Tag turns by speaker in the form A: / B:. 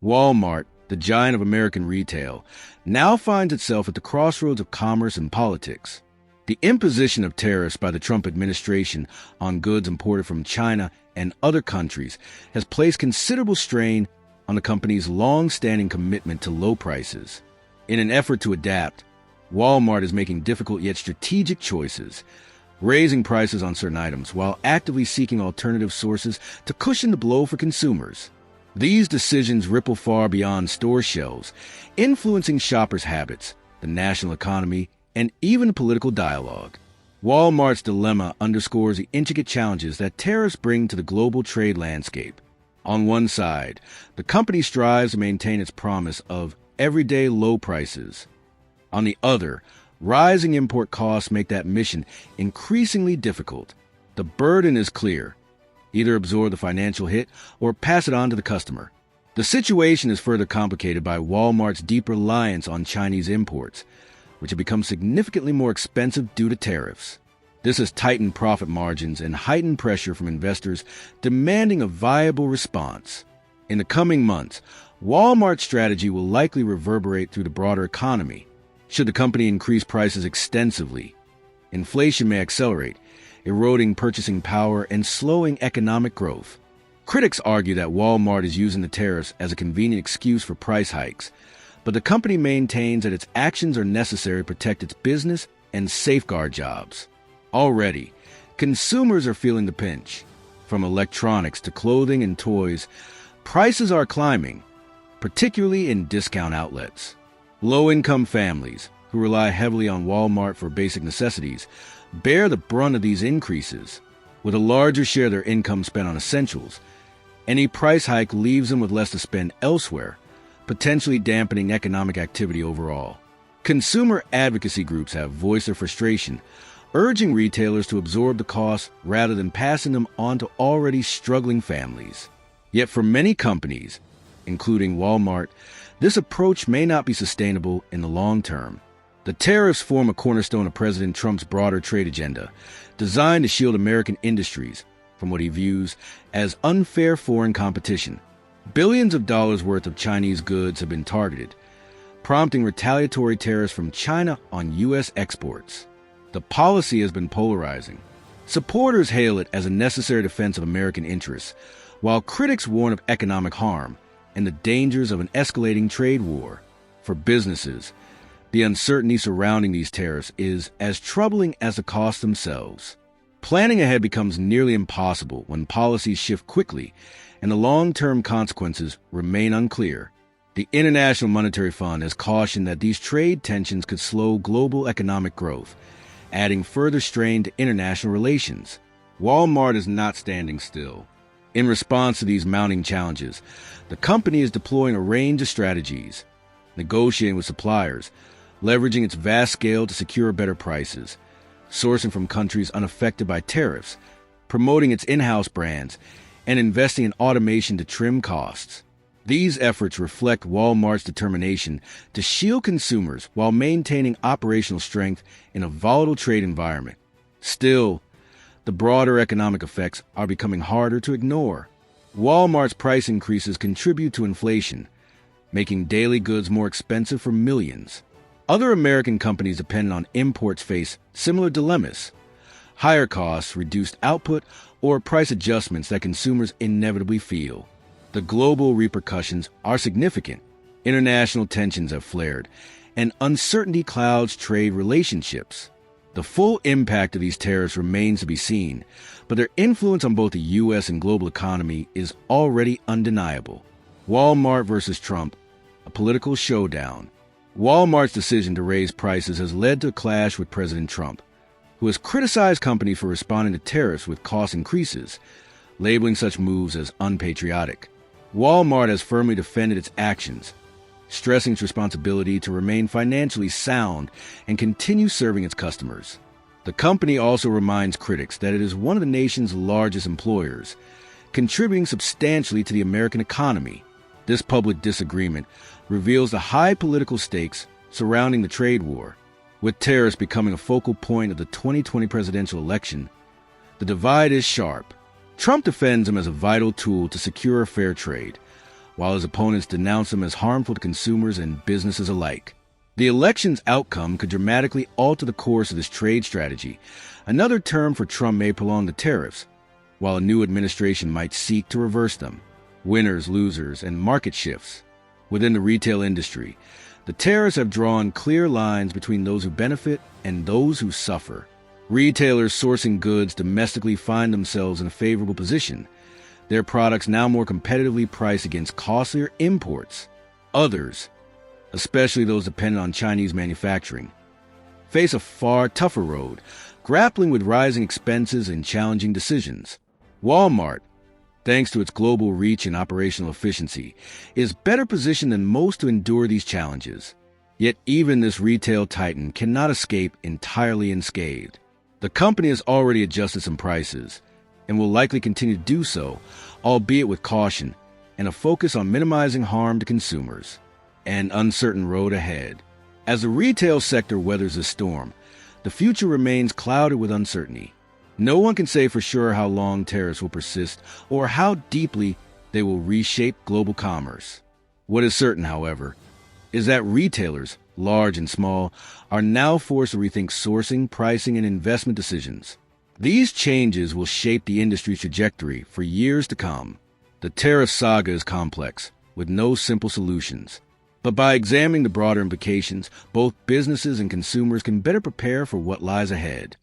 A: Walmart, the giant of American retail, now finds itself at the crossroads of commerce and politics. The imposition of tariffs by the Trump administration on goods imported from China and other countries has placed considerable strain on the company's long-standing commitment to low prices. In an effort to adapt, Walmart is making difficult yet strategic choices, raising prices on certain items while actively seeking alternative sources to cushion the blow for consumers. These decisions ripple far beyond store shelves, influencing shoppers' habits, the national economy, and even political dialogue. Walmart's dilemma underscores the intricate challenges that tariffs bring to the global trade landscape. On one side, the company strives to maintain its promise of everyday low prices. On the other, rising import costs make that mission increasingly difficult. The burden is clear: either absorb the financial hit or pass it on to the customer. The situation is further complicated by Walmart's deep reliance on Chinese imports, which have become significantly more expensive due to tariffs. This has tightened profit margins and heightened pressure from investors demanding a viable response. In the coming months, Walmart's strategy will likely reverberate through the broader economy. Should the company increase prices extensively, inflation may accelerate, eroding purchasing power and slowing economic growth. Critics argue that Walmart is using the tariffs as a convenient excuse for price hikes, but the company maintains that its actions are necessary to protect its business and safeguard jobs. Already, consumers are feeling the pinch. From electronics to clothing and toys, prices are climbing, particularly in discount outlets. Low-income families, who rely heavily on Walmart for basic necessities, bear the brunt of these increases. With a larger share of their income spent on essentials, any price hike leaves them with less to spend elsewhere, potentially dampening economic activity overall. Consumer advocacy groups have voiced their frustration, urging retailers to absorb the costs rather than passing them on to already struggling families. Yet for many companies, including Walmart, this approach may not be sustainable in the long term. The tariffs form a cornerstone of President Trump's broader trade agenda, designed to shield American industries from what he views as unfair foreign competition. Billions of dollars worth of Chinese goods have been targeted, prompting retaliatory tariffs from China on U.S. exports. The policy has been polarizing. Supporters hail it as a necessary defense of American interests, while critics warn of economic harm and the dangers of an escalating trade war. For businesses, the uncertainty surrounding these tariffs is as troubling as the costs themselves. Planning ahead becomes nearly impossible when policies shift quickly and the long-term consequences remain unclear. The International Monetary Fund has cautioned that these trade tensions could slow global economic growth, adding further strain to international relations. Walmart is not standing still. In response to these mounting challenges, the company is deploying a range of strategies, negotiating with suppliers, leveraging its vast scale to secure better prices, sourcing from countries unaffected by tariffs, promoting its in-house brands, and investing in automation to trim costs. These efforts reflect Walmart's determination to shield consumers while maintaining operational strength in a volatile trade environment. Still, the broader economic effects are becoming harder to ignore. Walmart's price increases contribute to inflation, making daily goods more expensive for millions. Other American companies dependent on imports face similar dilemmas: higher costs, reduced output, or price adjustments that consumers inevitably feel. The global repercussions are significant. International tensions have flared, and uncertainty clouds trade relationships. The full impact of these tariffs remains to be seen, but their influence on both the U.S. and global economy is already undeniable. Walmart versus Trump, a political showdown. Walmart's decision to raise prices has led to a clash with President Trump, who has criticized companies for responding to tariffs with cost increases, labeling such moves as unpatriotic. Walmart has firmly defended its actions, stressing its responsibility to remain financially sound and continue serving its customers. The company also reminds critics that it is one of the nation's largest employers, contributing substantially to the American economy. This public disagreement reveals the high political stakes surrounding the trade war. With tariffs becoming a focal point of the 2020 presidential election, the divide is sharp. Trump defends them as a vital tool to secure fair trade, while his opponents denounce them as harmful to consumers and businesses alike. The election's outcome could dramatically alter the course of this trade strategy. Another term for Trump may prolong the tariffs, while a new administration might seek to reverse them. Winners, losers, and market shifts. Within the retail industry, the tariffs have drawn clear lines between those who benefit and those who suffer. Retailers sourcing goods domestically find themselves in a favorable position, their products now more competitively priced against costlier imports. Others, especially those dependent on Chinese manufacturing, face a far tougher road, grappling with rising expenses and challenging decisions. Walmart, thanks to its global reach and operational efficiency, is better positioned than most to endure these challenges. Yet even this retail titan cannot escape entirely unscathed. The company has already adjusted some prices, and will likely continue to do so, albeit with caution and a focus on minimizing harm to consumers. An uncertain road ahead. As the retail sector weathers this storm, the future remains clouded with uncertainty. No one can say for sure how long tariffs will persist or how deeply they will reshape global commerce. What is certain, however, is that retailers, large and small, are now forced to rethink sourcing, pricing, and investment decisions. These changes will shape the industry's trajectory for years to come. The tariff saga is complex, with no simple solutions. But by examining the broader implications, both businesses and consumers can better prepare for what lies ahead.